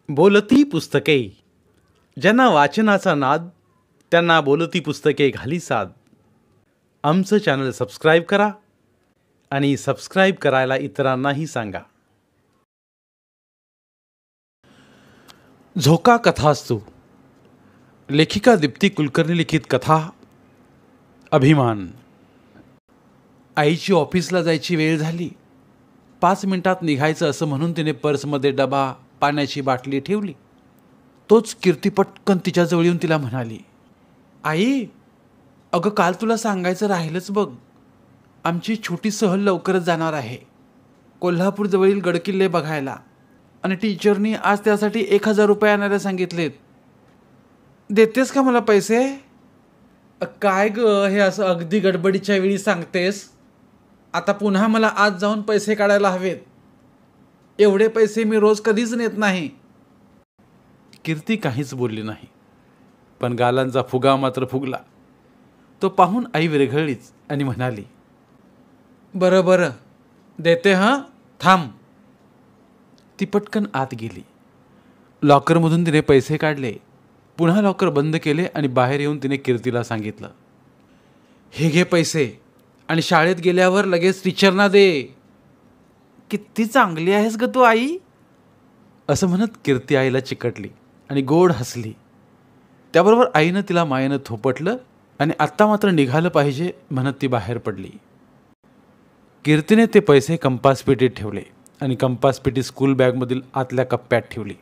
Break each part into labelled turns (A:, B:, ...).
A: बोलती पुस्तके. ज्यांना वाचनाचा नाद त्यांना बोलती पुस्तके घाली साद. आमचं चॅनल सबस्क्राईब करा आणि सबस्क्राईब करायला इतरांनाही सांगा. झोका कथास्तू. लेखिका दीप्ती कुलकर्णी लिखित कथा. अभिमान. आईची ऑफिसला जायची वेळ झाली. 5 मिनिटात निघायचं असं म्हणून तिने पर्समध्ये डबा, पाण्याची बाटली ठेवली. तोच कीर्ती पटकन तिच्याजवळ येऊन तिला म्हणाली, आई, अगं काल तुला सांगायचं राहिलंच बघ. आमची छोटी सहल लवकरच जाणार आहे कोल्हापूरजवळील गडकिल्ले बघायला, आणि टीचरनी आज त्यासाठी 1000 रुपये आणायला सांगितलेत. देतेस का मला पैसे? काय ग, हे असं अगदी गडबडीच्या वेळी सांगतेस? आता पुन्हा मला आज जाऊन पैसे काढायला हवेत. एवढे पैसे मी रोज कधीच नेत नाही. कीर्ती काहीच बोलली नाही, पण गालांचा फुगा मात्र फुगला. तो पाहून आई विरघळलीच आणि म्हणाली, बरं बरं देते हां, थांब. ती पटकन आत गेली. लॉकरमधून तिने पैसे काढले, पुन्हा लॉकर बंद केले आणि बाहेर येऊन तिने कीर्तीला सांगितलं, हे घे पैसे आणि शाळेत गेल्यावर लगेच टीचरना दे. किती चांगली आहेस ग तू आई, असं म्हणत कीर्ती आईला चिकटली आणि गोड हसली. त्याबरोबर आईनं तिला मायेनं थोपटलं आणि आत्ता मात्र निघालं पाहिजे म्हणत ती बाहेर पडली. कीर्तीने ते पैसे कंपास पेटीत ठेवले आणि कंपास पेटी स्कूल बॅगमधील आतल्या कप्प्यात ठेवली.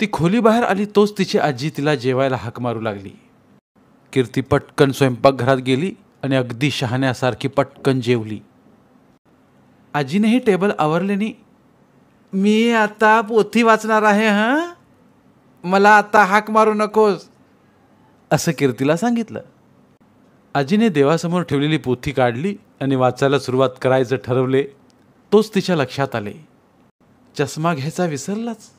A: ती खोली बाहेर आली तोच तिची आजी तिला जेवायला हाक मारू लागली. कीर्ती पटकन स्वयंपाकघरात गेली आणि अगदी शहाण्यासारखी पटकन जेवली. आजीनेही टेबल आवरल्याने, मी आता पोथी वाचणार आहे हां, मला आता हाक मारू नकोस, असं कीर्तीला सांगितलं. आजीने देवासमोर ठेवलेली पोथी काढली आणि वाचायला सुरुवात करायचं ठरवले तोच तिच्या लक्षात आले, चष्मा घ्यायचा विसरलाच.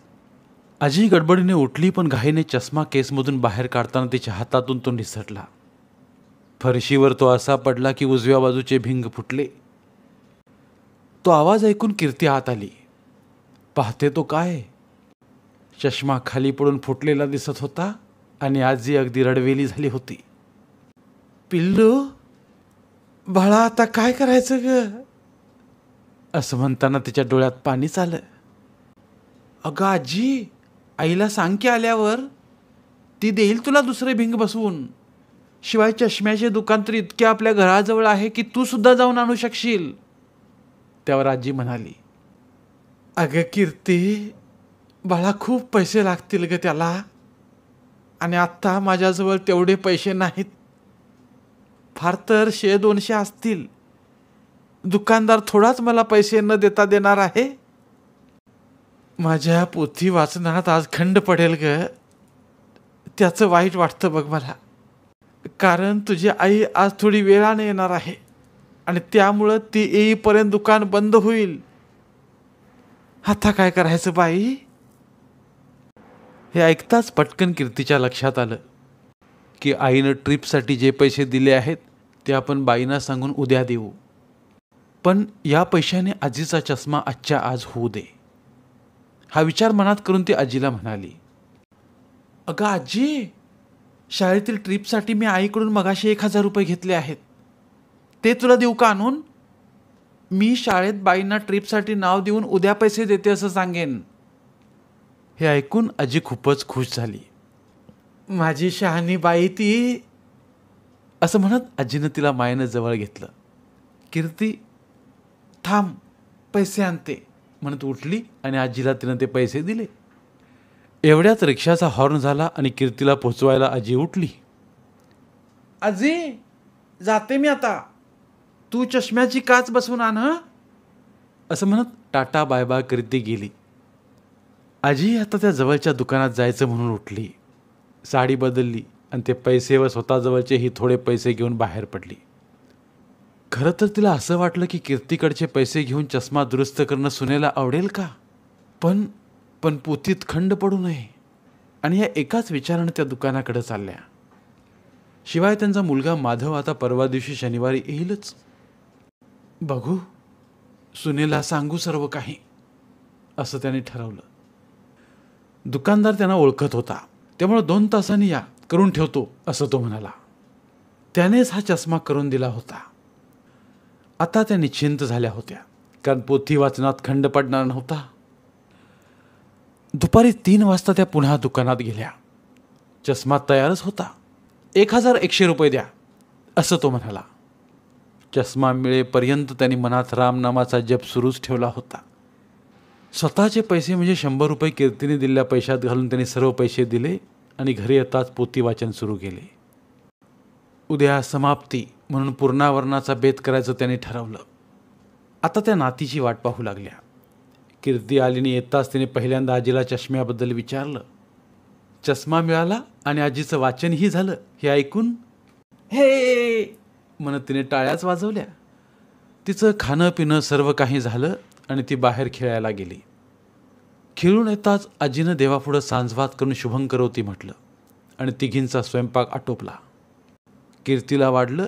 A: आजी गडबडीने उठली, पण घाईने चष्मा केसमधून बाहेर काढताना तिच्या हातातून तो निसटला. फरशीवर तो असा पडला की उजव्या बाजूचे भिंग फुटले. तो आवाज ऐकून कीर्ती आत आली. पाहते तो काय, चष्मा खाली पडून फुटलेला दिसत होता आणि आजी अगदी रडवेली झाली होती. पिल्लू, बाळा आता काय करायचं ग, असं म्हणताना तिच्या डोळ्यात पाणीच आलं. अगं आजी, आईला सांग की आल्यावर ती देईल तुला दुसरे भिंग बसवून. शिवाय चष्म्याचे दुकान तर इतके आपल्या घराजवळ आहे की तू सुद्धा जाऊन आणू शकशील. त्यावर आजी म्हणाली, अगं कीर्ती, बाळा खूप पैसे लागतील ग त्याला, आणि आत्ता माझ्याजवळ तेवढे पैसे नाहीत. फार तर 100-200 असतील. दुकानदार थोडाच मला पैसे न देता देणार आहे. माझ्या पोथी वाचनात आज खंड पडेल ग, त्याचं वाईट वाटतं बघ मला. कारण तुझी आई आज थोडी वेळाने येणार आहे आणि त्यामुळं ती येईपर्यंत दुकान बंद होईल. आता काय करायचं बाई? हे ऐकताच पटकन कीर्तीच्या लक्षात आलं की आईनं ट्रिपसाठी जे पैसे दिले आहेत ते आपण बाईंना सांगून उद्या देऊ, पण या पैशाने आजीचा चष्मा आजच्या आज होऊ दे. हा विचार मनात करून ती आजीला म्हणाली, अगं आजी, शाळेतील ट्रिपसाठी मी आईकडून मगाशी 1000 रुपये घेतले आहेत, ते तुला देऊ का आणून? मी शाळेत बाईंना ट्रिपसाठी नाव देऊन उद्या पैसे देते असं सांगेन. हे ऐकून आजी खूपच खुश झाली. माझी शहाणी बाई ती, असं म्हणत आजीनं तिला मायेनं जवळ घेतलं. कीर्ती, थांब, पैसे आणते म्हणत उठली आणि आजीला तिनं ते पैसे दिले. एवढ्यात रिक्षाचा हॉर्न झाला आणि कीर्तीला पोचवायला आजी उठली. आजी, जाते मी आता, तू चष्म्याची काच बसवून आण हं, असं म्हणत टाटा बाय बाय कीर्ती गेली. आजी आता त्या जवळच्या दुकानात जायचं म्हणून उठली, साडी बदलली आणि ते पैसे व स्वतःजवळचेही थोडे पैसे घेऊन बाहेर पडली. खरं तर तिला असं वाटलं की कीर्तीकडचे पैसे घेऊन चष्मा दुरुस्त करणं सुनेला आवडेल का, पण पोथीत खंड पडू नये, आणि या एकाच विचारानं त्या दुकानाकडे चालल्या. शिवाय त्यांचा मुलगा माधव आता परवा दिवशी शनिवारी येईलच. बघू, सुनेला सांगू सर्व काही, असं त्याने ठरवलं. दुकानदार त्यांना ओळखत होता, त्यामुळे 2 तासांनी या, करून ठेवतो असं तो म्हणाला. त्यानेच हा चष्मा करून दिला होता. आता त्या निश्चिंत झाल्या होत्या, कारण पोथी वाचनात खंड पडणार नव्हता. दुपारी 3 वाजता त्या पुन्हा दुकानात गेल्या. चष्मा तयारच होता. 1100 रुपये द्या असं तो म्हणाला. चष्मा मिळेपर्यंत त्यांनी मनात रामनामाचा जप सुरूच ठेवला होता. स्वतःचे पैसे म्हणजे 100 रुपये कीर्तीने दिलेल्या पैशात घालून त्यांनी सर्व पैसे दिले आणि घरी येताच पोथी वाचन सुरू केले. उद्या समाप्ती म्हणून पूर्णावरणाचा बेत करायचं त्यांनी ठरवलं. आता त्या नातीची वाट पाहू लागल्या. कीर्ती आलीने येताच तिने पहिल्यांदा आजीला चष्म्याबद्दल विचारलं. चष्मा मिळाला आणि आजीचं वाचनही झालं हे ऐकून हे म्हणत तिने टाळ्याच वाजवल्या. तिचं खाणं पिणं सर्व काही झालं आणि ती बाहेर खेळायला गेली. खेळून येताच आजीनं देवापुढं सांजवात करून शुभंकरोती म्हटलं आणि तिघींचा स्वयंपाक आटोपला. कीर्तीला वाढलं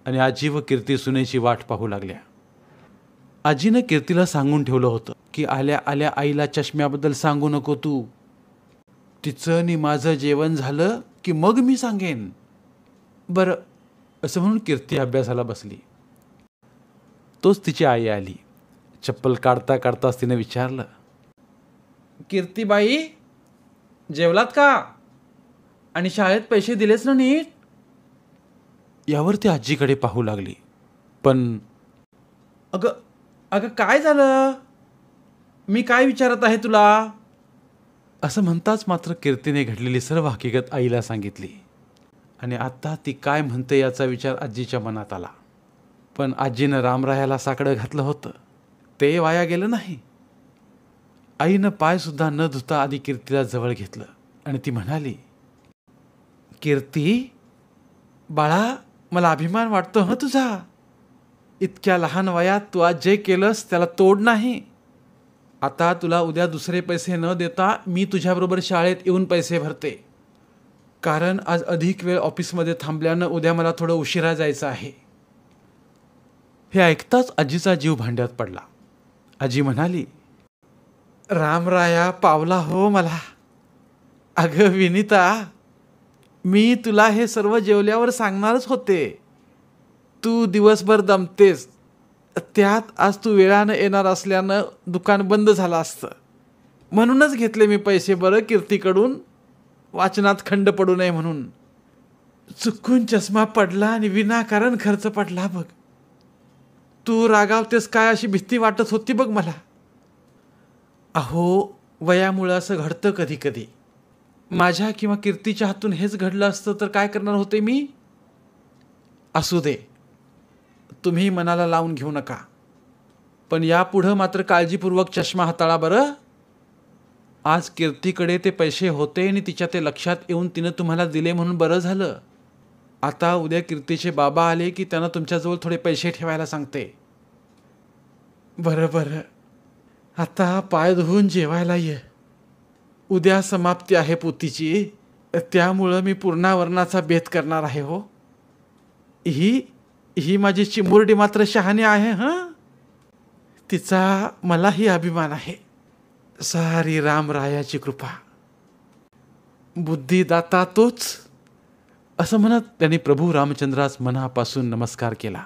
A: आणि आजी व कीर्ती सुनेची वाट पाहू लागल्या. आजीनं कीर्तीला सांगून ठेवलं होतं की आल्या आल्या आईला चष्म्याबद्दल सांगू नको तू. तिचं आणि माझं जेवण झालं की मग मी सांगेन. बरं असं म्हणून कीर्ती अभ्यासाला बसली. तोच तिची आई आली. चप्पल काढता काढताच तिने विचारलं, कीर्तीबाई जेवलात का? आणि शाळेत पैसे दिलेच ना नीट? यावर ती आजीकडे पाहू लागली. पण अगं अगं काय झालं? मी काय विचारत आहे तुला? असं म्हणताच मात्र कीर्तीने घडलेली सर्व हकीकत आईला सांगितली. आणि आता ती काय म्हणते याचा विचार आजीच्या मनात आला. पण आजीनं रामरायाला साकडं घातलं होतं, ते वाया गेलं नाही. आईनं पायसुद्धा न धुता आधी कीर्तीला जवळ घेतलं आणि ती म्हणाली, कीर्ती बाळा, मला अभिमान वाटतो हं तुझा. इतक्या लहान वयात तू आज जे केलंस त्याला तोड नाही. आता तुला उद्या दुसरे पैसे न देता मी तुझ्याबरोबर शाळेत येऊन पैसे भरते, कारण आज अधिक वेळ ऑफिसमध्ये थांबल्यानं उद्या मला थोडं उशिरा जायचं आहे. हे ऐकताच आजीचा जीव भांड्यात पडला. आजी म्हणाली, रामराया पावला हो मला. अगं विनिता, मी तुला हे सर्व जेवल्यावर सांगणारच होते. तू दिवसभर दमतेस, त्यात आज तू वेळानं येणार असल्यानं दुकान बंद झालं असतं. म्हणूनच घेतले मी पैसे बरं कीर्तीकडून, वाचनात खंड पडू नये म्हणून. चुकून चष्मा पडला आणि विनाकारण खर्च पडला बघ. तू रागावतेस काय अशी भीती वाटत होती बघ मला. अहो वयामुळं असं घडतं कधी कधी. माझ्या किंवा कीर्तीच्या हातून हेच घडलं असतं तर काय करणार होते मी? असू दे, तुम्ही मनाला लावून घेऊ नका. पण यापुढं मात्र काळजीपूर्वक चष्मा हाताळा बरं. आज कीर्तीकडे ते पैसे होते आणि तिच्या ते लक्षात येऊन तिनं तुम्हाला दिले म्हणून बरं झालं. आता उद्या कीर्तीचे बाबा आले की त्यांना तुमच्याजवळ थोडे पैसे ठेवायला सांगते. बरं बरं, आता पाय धुवून जेवायला ये. उद्या समाप्ती आहे पोथीची, त्यामुळं मी पूर्णावरणाचा बेत करणार आहे हो. ही माझी चिमुरडी मात्र शहाणी आहे हं. तिचा मलाही अभिमान आहे. सारी रामरायाची कृपा. बुद्धिदाता तोच. असं म्हणत त्यांनी प्रभू रामचंद्रास मनापासून नमस्कार केला.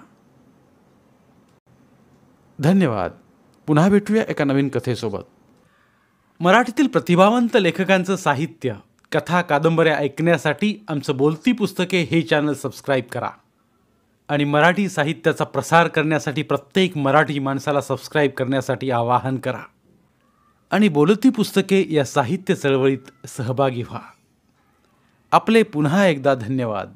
A: धन्यवाद. पुन्हा भेटूया एका नवीन कथेसोबत. मराठीतील प्रतिभावंत लेखकांचं साहित्य, कथा, कादंबऱ्या ऐकण्यासाठी आमचं बोलती पुस्तके हे चॅनल सबस्क्राईब करा. आणि मराठी साहित्याचा प्रसार करण्यासाठी प्रत्येक मराठी माणसाला सबस्क्राईब करण्यासाठी आवाहन करा. आणि बोलती पुस्तके या साहित्य चळवळीत सहभागी व्हा. आपले पुन्हा एकदा धन्यवाद.